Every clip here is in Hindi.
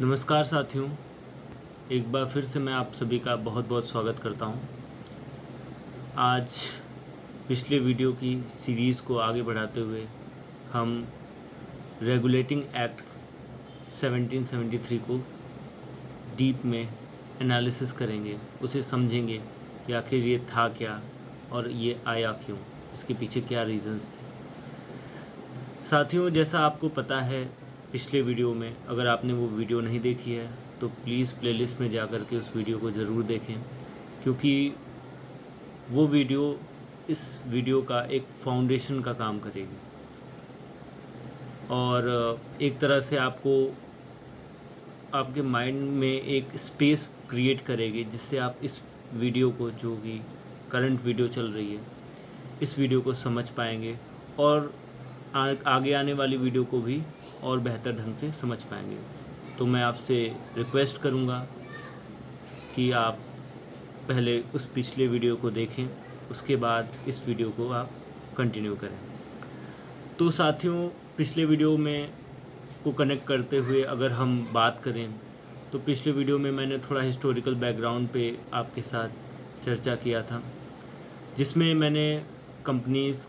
नमस्कार साथियों, एक बार फिर से मैं आप सभी का बहुत बहुत स्वागत करता हूं। आज पिछले वीडियो की सीरीज़ को आगे बढ़ाते हुए हम रेगुलेटिंग एक्ट 1773 को डीप में एनालिसिस करेंगे, उसे समझेंगे कि आखिर ये था क्या और ये आया क्यों, इसके पीछे क्या रीज़न्स थे। साथियों, जैसा आपको पता है, पिछले वीडियो में अगर आपने वो वीडियो नहीं देखी है तो प्लीज़ प्लेलिस्ट में जा कर के उस वीडियो को ज़रूर देखें, क्योंकि वो वीडियो इस वीडियो का एक फाउंडेशन का काम करेगी और एक तरह से आपको आपके माइंड में एक स्पेस क्रिएट करेगी, जिससे आप इस वीडियो को, जो कि करंट वीडियो चल रही है, इस वीडियो को समझ पाएंगे और आगे आने वाली वीडियो को भी और बेहतर ढंग से समझ पाएंगे। तो मैं आपसे रिक्वेस्ट करूंगा कि आप पहले उस पिछले वीडियो को देखें, उसके बाद इस वीडियो को आप कंटिन्यू करें। तो साथियों, पिछले वीडियो में को कनेक्ट करते हुए अगर हम बात करें तो पिछले वीडियो में मैंने थोड़ा हिस्टोरिकल बैकग्राउंड पे आपके साथ चर्चा किया था, जिसमें मैंने कंपनीज़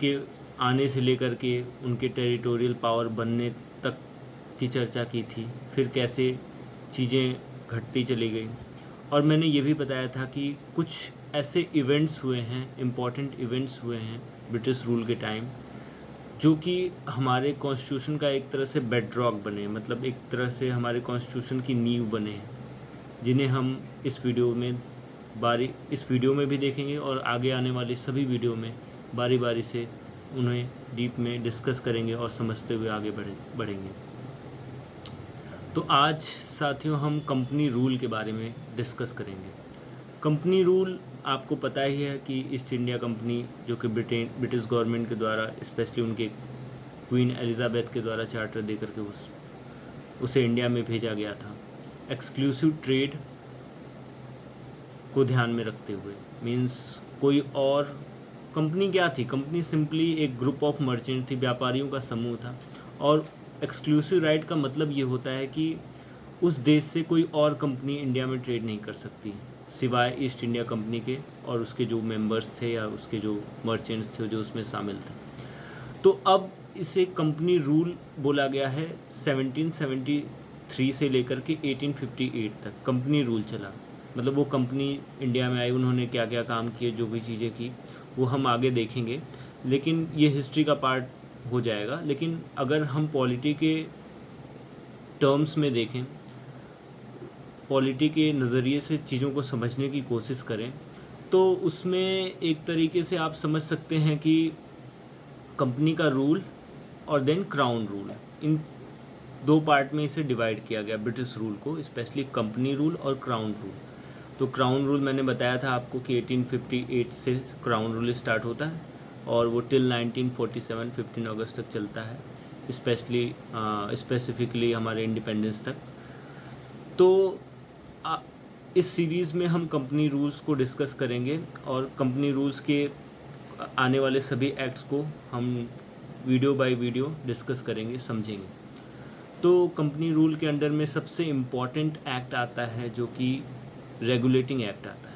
के आने से लेकर के उनके टेरिटोरियल पावर बनने तक की चर्चा की थी, फिर कैसे चीज़ें घटती चली गई। और मैंने ये भी बताया था कि कुछ ऐसे इवेंट्स हुए हैं, इम्पॉर्टेंट इवेंट्स हुए हैं ब्रिटिश रूल के टाइम, जो कि हमारे कॉन्स्टिट्यूशन का एक तरह से बेडरॉक बने, मतलब एक तरह से हमारे कॉन्स्टिट्यूशन की नींव बने हैं, जिन्हें हम इस वीडियो में भी देखेंगे और आगे आने वाली सभी वीडियो में बारी बारी से उन्हें डीप में डिस्कस करेंगे और समझते हुए आगे बढ़ेंगे। तो आज साथियों हम कंपनी रूल के बारे में डिस्कस करेंगे। कंपनी रूल आपको पता ही है कि ईस्ट इंडिया कंपनी, जो कि ब्रिटिश गवर्नमेंट के द्वारा, स्पेशली उनके क्वीन एलिजाबेथ के द्वारा चार्टर दे करके उसे इंडिया में भेजा गया था, एक्सक्लूसिव ट्रेड को ध्यान में रखते हुए। मीन्स कोई और कंपनी क्या थी? कंपनी सिंपली एक ग्रुप ऑफ मर्चेंट थी, व्यापारियों का समूह था। और एक्सक्लूसिव राइट का मतलब ये होता है कि उस देश से कोई और कंपनी इंडिया में ट्रेड नहीं कर सकती सिवाय ईस्ट इंडिया कंपनी के और उसके जो मेंबर्स थे या उसके जो मर्चेंट्स थे जो उसमें शामिल थे। तो अब इसे कंपनी रूल बोला गया है। 1773 से लेकर के 1858 तक कंपनी रूल चला। मतलब वो कंपनी इंडिया में आई, उन्होंने क्या क्या काम किए, जो भी चीज़ें की वो हम आगे देखेंगे, लेकिन ये हिस्ट्री का पार्ट हो जाएगा। लेकिन अगर हम पॉलिटी के टर्म्स में देखें, पॉलिटी के नज़रिए से चीज़ों को समझने की कोशिश करें, तो उसमें एक तरीके से आप समझ सकते हैं कि कंपनी का रूल और देन क्राउन रूल, इन दो पार्ट में इसे डिवाइड किया गया ब्रिटिश रूल को, स्पेशली कंपनी रूल और क्राउन रूल। तो क्राउन रूल मैंने बताया था आपको कि 1858 से क्राउन रूल स्टार्ट होता है और वो टिल 1947 15 अगस्त तक चलता है, स्पेसिफिकली हमारे इंडिपेंडेंस तक। तो इस सीरीज़ में हम कंपनी रूल्स को डिस्कस करेंगे और कंपनी रूल्स के आने वाले सभी एक्ट्स को हम वीडियो बाय वीडियो डिस्कस करेंगे, समझेंगे। तो कंपनी रूल के अंडर में सबसे इम्पॉर्टेंट एक्ट आता है जो कि रेगुलेटिंग एक्ट आता है।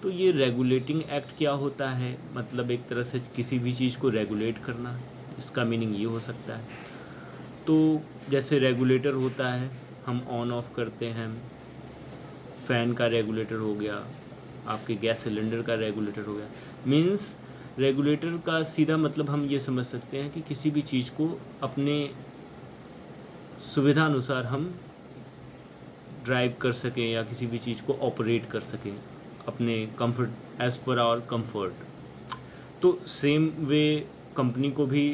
तो ये रेगुलेटिंग एक्ट क्या होता है? मतलब एक तरह से किसी भी चीज़ को रेगुलेट करना, इसका मीनिंग ये हो सकता है। तो जैसे रेगुलेटर होता है, हम ऑन ऑफ करते हैं, फ़ैन का रेगुलेटर हो गया, आपके गैस सिलेंडर का रेगुलेटर हो गया। मीन्स रेगुलेटर का सीधा मतलब हम ये समझ सकते हैं कि किसी भी चीज़ को अपने सुविधा अनुसार हम ड्राइव कर सकें या किसी भी चीज़ को ऑपरेट कर सकें अपने comfort, as per hour comfort. तो सेम वे कंपनी को भी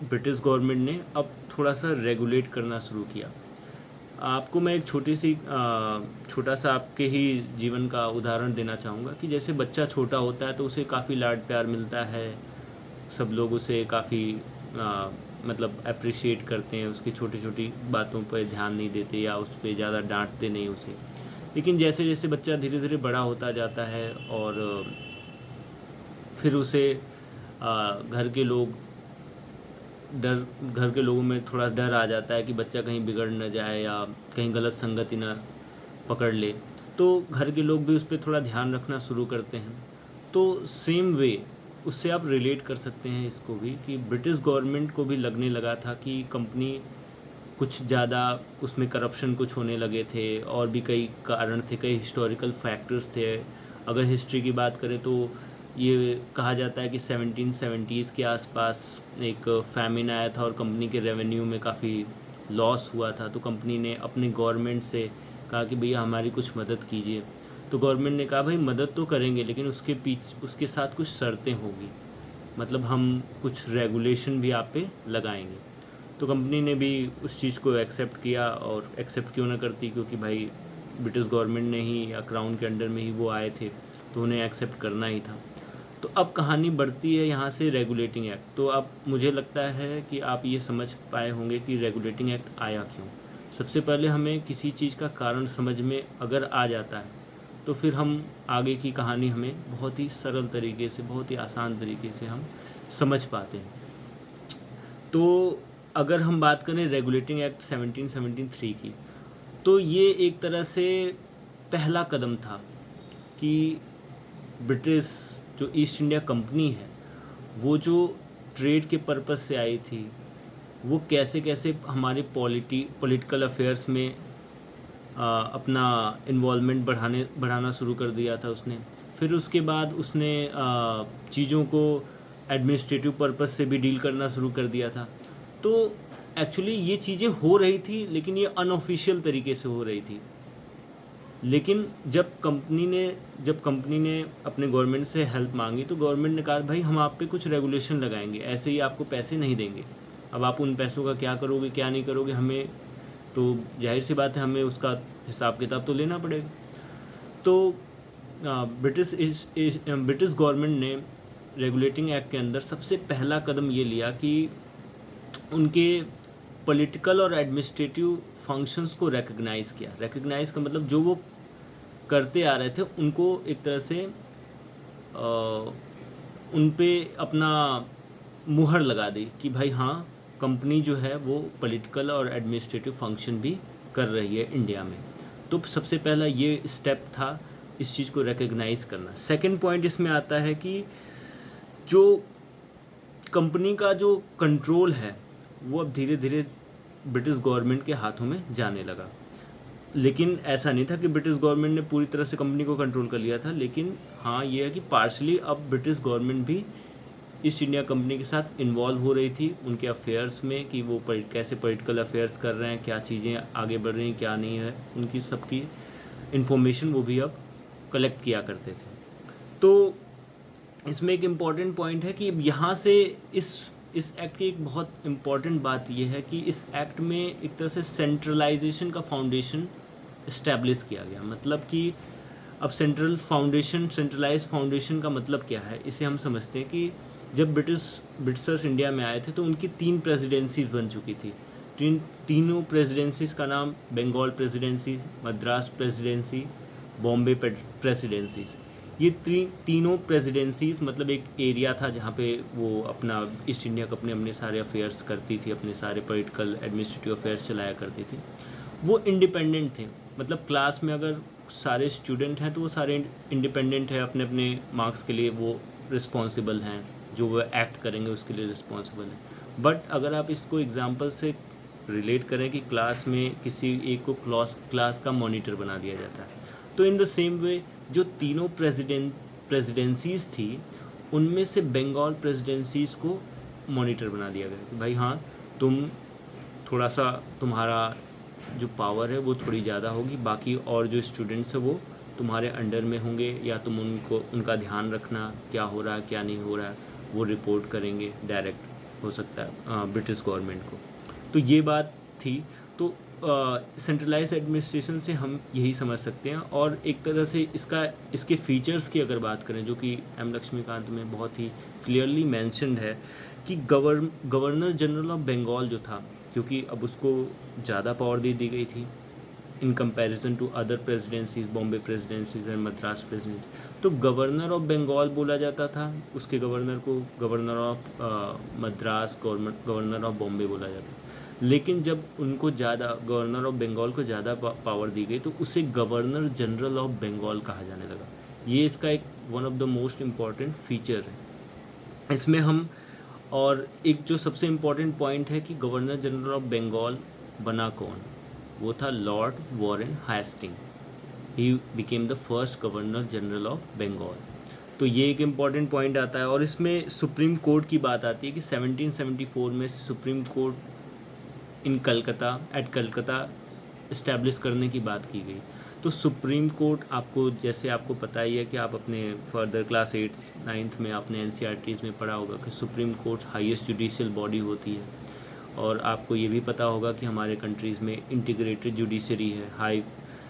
ब्रिटिश गवर्नमेंट ने अब थोड़ा सा रेगुलेट करना शुरू किया। आपको मैं एक छोटा सा आपके ही जीवन का उदाहरण देना चाहूँगा कि जैसे बच्चा छोटा होता है तो उसे काफ़ी लाड प्यार मिलता है, सब लोग उसे काफ़ी मतलब अप्रिशिएट करते हैं, उसकी छोटी छोटी बातों पर ध्यान नहीं देते या उस पर ज़्यादा डांटते नहीं उसे। लेकिन जैसे जैसे बच्चा धीरे धीरे बड़ा होता जाता है और फिर उसे घर के लोग डर, घर के लोगों में थोड़ा डर आ जाता है कि बच्चा कहीं बिगड़ न जाए या कहीं गलत संगति न पकड़ ले, तो घर के लोग भी उस पर थोड़ा ध्यान रखना शुरू करते हैं। तो सेम वे उससे आप रिलेट कर सकते हैं इसको भी, कि ब्रिटिश गवर्नमेंट को भी लगने लगा था कि कंपनी कुछ ज़्यादा उसमें करप्शन कुछ होने लगे थे, और भी कई कारण थे, कई हिस्टोरिकल फैक्टर्स थे। अगर हिस्ट्री की बात करें तो ये कहा जाता है कि 1770s के आसपास एक फैमिन आया था और कंपनी के रेवेन्यू में काफ़ी लॉस हुआ था। तो कंपनी ने अपने गवर्नमेंट से कहा कि भैया हमारी कुछ मदद कीजिए। तो गवर्नमेंट ने कहा भाई मदद तो करेंगे, लेकिन उसके साथ कुछ शर्तें होगी, मतलब हम कुछ रेगुलेशन भी आप पे लगाएंगे। तो कंपनी ने भी उस चीज़ को एक्सेप्ट किया, और एक्सेप्ट क्यों ना करती, क्योंकि भाई ब्रिटिश गवर्नमेंट ने ही या क्राउन के अंडर में ही वो आए थे, तो उन्हें एक्सेप्ट करना ही था। तो अब कहानी बढ़ती है यहाँ से रेगुलेटिंग एक्ट। तो अब मुझे लगता है कि आप ये समझ पाए होंगे कि रेगुलेटिंग एक्ट आया क्यों। सबसे पहले हमें किसी चीज़ का कारण समझ में अगर आ जाता है, तो फिर हम आगे की कहानी हमें बहुत ही सरल तरीके से, बहुत ही आसान तरीके से हम समझ पाते हैं। तो अगर हम बात करें रेगुलेटिंग एक्ट 1773 की, तो ये एक तरह से पहला कदम था कि ब्रिटिश जो ईस्ट इंडिया कंपनी है, वो जो ट्रेड के पर्पस से आई थी, वो कैसे कैसे हमारे पॉलिटिकल अफेयर्स में अपना इन्वॉल्वमेंट बढ़ाना शुरू कर दिया था उसने। फिर उसके बाद उसने चीज़ों को एडमिनिस्ट्रेटिव पर्पस से भी डील करना शुरू कर दिया था। तो एक्चुअली ये चीज़ें हो रही थी, लेकिन ये अनऑफिशियल तरीके से हो रही थी। लेकिन जब कंपनी ने अपने गवर्नमेंट से हेल्प मांगी, तो गवर्नमेंट ने कहा भाई हम आप पे कुछ रेगुलेशन लगाएंगे, ऐसे ही आपको पैसे नहीं देंगे। अब आप उन पैसों का क्या करोगे क्या नहीं करोगे, हमें तो जाहिर सी बात है हमें उसका हिसाब किताब तो लेना पड़ेगा। तो ब्रिटिश गवर्नमेंट ने रेगुलेटिंग एक्ट के अंदर सबसे पहला कदम ये लिया कि उनके पॉलिटिकल और एडमिनिस्ट्रेटिव फंक्शंस को रिकग्नाइज़ किया। रिकग्नाइज़ का मतलब जो वो करते आ रहे थे उनको एक तरह से उन पे अपना मुहर लगा दी कि भाई हाँ, कंपनी जो है वो पॉलिटिकल और एडमिनिस्ट्रेटिव फंक्शन भी कर रही है इंडिया में। तो सबसे पहला ये स्टेप था इस चीज़ को रिकग्नाइज़ करना। सेकंड पॉइंट इसमें आता है कि जो कंपनी का जो कंट्रोल है वो अब धीरे धीरे ब्रिटिश गवर्नमेंट के हाथों में जाने लगा। लेकिन ऐसा नहीं था कि ब्रिटिश गवर्नमेंट ने पूरी तरह से कंपनी को कंट्रोल कर लिया था, लेकिन हाँ ये है कि पार्शली अब ब्रिटिश गवर्नमेंट भी ईस्ट इंडिया कंपनी के साथ इन्वॉल्व हो रही थी उनके अफेयर्स में, कि वो कैसे पॉलिटिकल अफेयर्स कर रहे हैं, क्या चीज़ें आगे बढ़ रही हैं क्या नहीं है, उनकी सबकी इन्फॉर्मेशन वो भी अब कलेक्ट किया करते थे। तो इसमें एक इम्पॉर्टेंट पॉइंट है कि यहाँ से इस एक्ट की एक बहुत इम्पॉर्टेंट बात यह है कि इस एक्ट में एक तरह से सेंट्रलाइजेशन का फाउंडेशन इस्टेब्लिश किया गया। मतलब कि अब सेंट्रलाइज फाउंडेशन का मतलब क्या है, इसे हम समझते हैं कि जब ब्रिटिशर्स इंडिया में आए थे तो उनकी 3 प्रेसिडेंसीज बन चुकी थी। तीनों प्रेसिडेंसीज का नाम Bengal presidency, Madras presidency, Bombay presidencies. ये तीनों प्रेसिडेंसीज मतलब एक एरिया था जहाँ पे वो अपना ईस्ट इंडिया कंपनी अपने सारे अफेयर्स करती थी, अपने सारे पॉलिटिकल एडमिनिस्ट्रेटिव अफेयर्स चलाया करती थी। वो इंडिपेंडेंट थे, मतलब क्लास में अगर सारे स्टूडेंट हैं तो वो सारे इंडिपेंडेंट हैं, अपने अपने मार्क्स के लिए वो रिस्पॉन्सिबल हैं, जो वो एक्ट करेंगे उसके लिए रिस्पॉन्सिबल हैं। बट अगर आप इसको एग्जांपल से रिलेट करें कि क्लास में किसी एक को क्लास का मॉनिटर बना दिया जाता है, तो इन द सेम वे जो तीनों प्रेसिडेंसीज थी उनमें से बंगाल प्रेसिडेंसीज को मॉनिटर बना दिया गया कि भाई हाँ, तुम थोड़ा सा, तुम्हारा जो पावर है वो थोड़ी ज़्यादा होगी, बाकी और जो स्टूडेंट्स हैं वो तुम्हारे अंडर में होंगे, या तुम उनका ध्यान रखना क्या हो रहा है क्या नहीं हो रहा है, वो रिपोर्ट करेंगे डायरेक्ट हो सकता है ब्रिटिश गवर्नमेंट को। तो ये बात थी। तो सेंट्रलाइज एडमिनिस्ट्रेशन से हम यही समझ सकते हैं। और एक तरह से इसके फीचर्स की अगर बात करें, जो कि एम लक्ष्मीकांत में बहुत ही क्लियरली मेंशन्ड है कि गवर्नर जनरल ऑफ बंगाल जो था, क्योंकि अब उसको ज़्यादा पावर दे दी गई थी, in comparison to other presidencies, Bombay presidencies and Madras presidency. तो गवर्नर ऑफ बंगाल बोला जाता था, उसके गवर्नर को governor of Madras, governor of Bombay बोला जाता था। लेकिन जब उनको ज़्यादा, गवर्नर ऑफ बंगाल को ज़्यादा पावर दी गई तो उसे गवर्नर जनरल ऑफ बंगाल कहा जाने लगा। ये इसका एक one of the most important feature है इसमें हम। और एक जो सबसे इम्पॉर्टेंट पॉइंट है कि गवर्नर जनरल ऑफ बंगाल बना कौन, वो था Lord Warren Hastings. He became the first governor general of Bengal. तो ये एक इम्पॉर्टेंट पॉइंट आता है। और इसमें सुप्रीम कोर्ट की बात आती है कि 1774 में सुप्रीम कोर्ट इन कलकत्ता, एट कलकत्ता इस्टेब्लिश करने की बात की गई। तो सुप्रीम कोर्ट आपको, जैसे आपको पता ही है कि आप अपने फर्दर क्लास 8th 9th में आपने NCERTs में पढ़ा होगा कि supreme court highest judicial body होती है। और आपको ये भी पता होगा कि हमारे कंट्रीज़ में इंटीग्रेटेड जुडिशरी है। हाई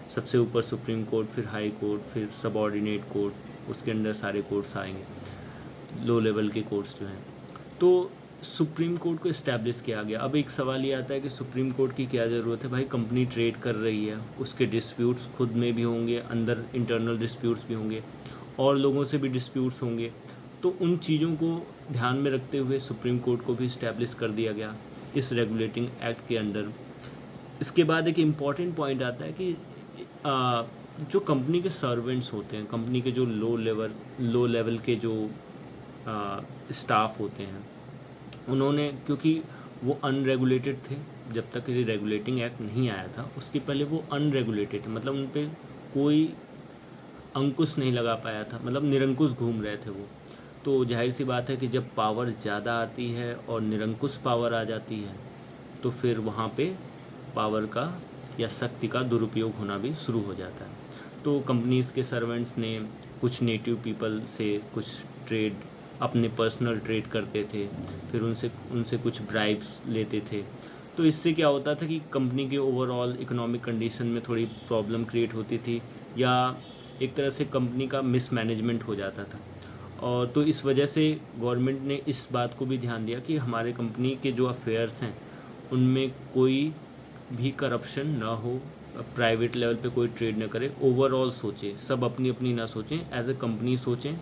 सबसे ऊपर सुप्रीम कोर्ट, फिर हाई कोर्ट, फिर सबऑर्डिनेट कोर्ट, उसके अंदर सारे कोर्ट्स आएंगे, लो लेवल के कोर्ट्स जो हैं। तो सुप्रीम कोर्ट को इस्टेब्लिश किया गया। अब एक सवाल ये आता है कि सुप्रीम कोर्ट की क्या ज़रूरत है? भाई कंपनी ट्रेड कर रही है, उसके डिस्प्यूट्स खुद में भी होंगे, अंदर इंटरनल डिस्प्यूट्स भी होंगे, और लोगों से भी डिस्प्यूट्स होंगे। तो उन चीज़ों को ध्यान में रखते हुए सुप्रीम कोर्ट को भी इस्टेब्लिश कर दिया गया इस रेगुलेटिंग एक्ट के अंडर। इसके बाद एक इम्पॉर्टेंट पॉइंट आता है कि जो कंपनी के सर्वेंट्स होते हैं, कंपनी के जो लो लेवल के जो स्टाफ होते हैं, उन्होंने, क्योंकि वो अनरेगुलेटेड थे जब तक ये रेगुलेटिंग एक्ट नहीं आया था, उसके पहले वो अनरेगुलेटेड थे, मतलब उन पर कोई अंकुश नहीं लगा पाया था, मतलब निरंकुश घूम रहे थे वो। तो जाहिर सी बात है कि जब पावर ज़्यादा आती है और निरंकुश पावर आ जाती है तो फिर वहाँ पे पावर का या शक्ति का दुरुपयोग होना भी शुरू हो जाता है। तो कंपनीज़ के सर्वेंट्स ने कुछ नेटिव पीपल से कुछ ट्रेड, अपने पर्सनल ट्रेड करते थे, फिर उनसे कुछ ब्राइब्स लेते थे। तो इससे क्या होता था कि कंपनी के ओवरऑल इकोनॉमिक कंडीशन में थोड़ी प्रॉब्लम क्रिएट होती थी, या एक तरह से कंपनी का मिसमैनेजमेंट हो जाता था। और तो इस वजह से गवर्नमेंट ने इस बात को भी ध्यान दिया कि हमारे कंपनी के जो अफेयर्स हैं उनमें कोई भी करप्शन ना हो, प्राइवेट लेवल पे कोई ट्रेड ना करे, ओवरऑल सोचे, सब अपनी अपनी ना सोचें, एज ए कंपनी सोचें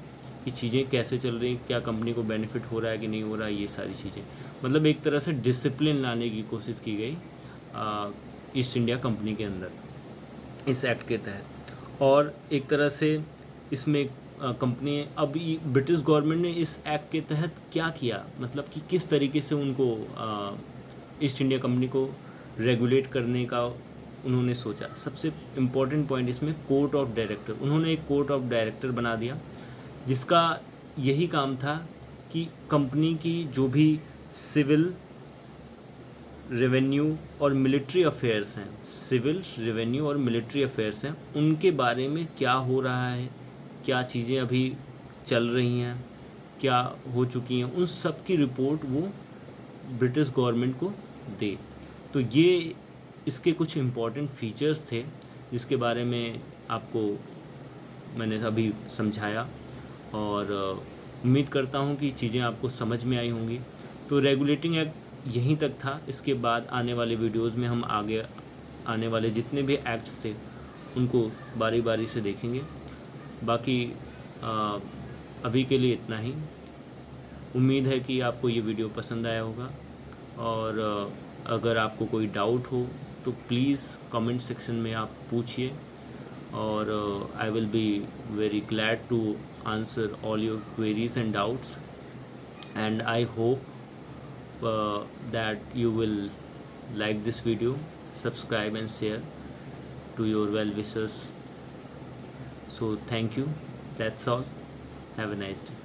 कि चीज़ें कैसे चल रही हैं, क्या कंपनी को बेनिफिट हो रहा है कि नहीं हो रहा है, ये सारी चीज़ें। मतलब एक तरह से डिसिप्लिन लाने की कोशिश की गई ईस्ट इंडिया कंपनी के अंदर इस एक्ट के तहत। और एक तरह से इसमें कंपनी, अभी ब्रिटिश गवर्नमेंट ने इस एक्ट के तहत क्या किया, मतलब कि किस तरीके से उनको ईस्ट इंडिया कंपनी को रेगुलेट करने का उन्होंने सोचा। सबसे इम्पोर्टेंट पॉइंट इसमें कोर्ट ऑफ डायरेक्टर, उन्होंने एक कोर्ट ऑफ डायरेक्टर बना दिया जिसका यही काम था कि कंपनी की जो भी सिविल, रेवेन्यू और मिलिट्री अफेयर्स हैं, सिविल, रेवेन्यू और मिलिट्री अफेयर्स हैं, उनके बारे में क्या हो रहा है, क्या चीज़ें अभी चल रही हैं, क्या हो चुकी हैं, उन सब की रिपोर्ट वो ब्रिटिश गवर्नमेंट को दे। तो ये इसके कुछ इम्पॉर्टेंट फीचर्स थे जिसके बारे में आपको मैंने अभी समझाया, और उम्मीद करता हूँ कि चीज़ें आपको समझ में आई होंगी। तो रेगुलेटिंग एक्ट यहीं तक था। इसके बाद आने वाले वीडियोज़ में हम आगे आने वाले जितने भी एक्ट्स थे उनको बारी बारी से देखेंगे। बाकी अभी के लिए इतना ही। उम्मीद है कि आपको ये वीडियो पसंद आया होगा, और अगर आपको कोई डाउट हो तो प्लीज़ कमेंट सेक्शन में आप पूछिए, और I will be very glad to answer all your queries and doubts, and I hope that you will like this video, subscribe and share to your well wishers. So thank you. That's all. Have a nice day.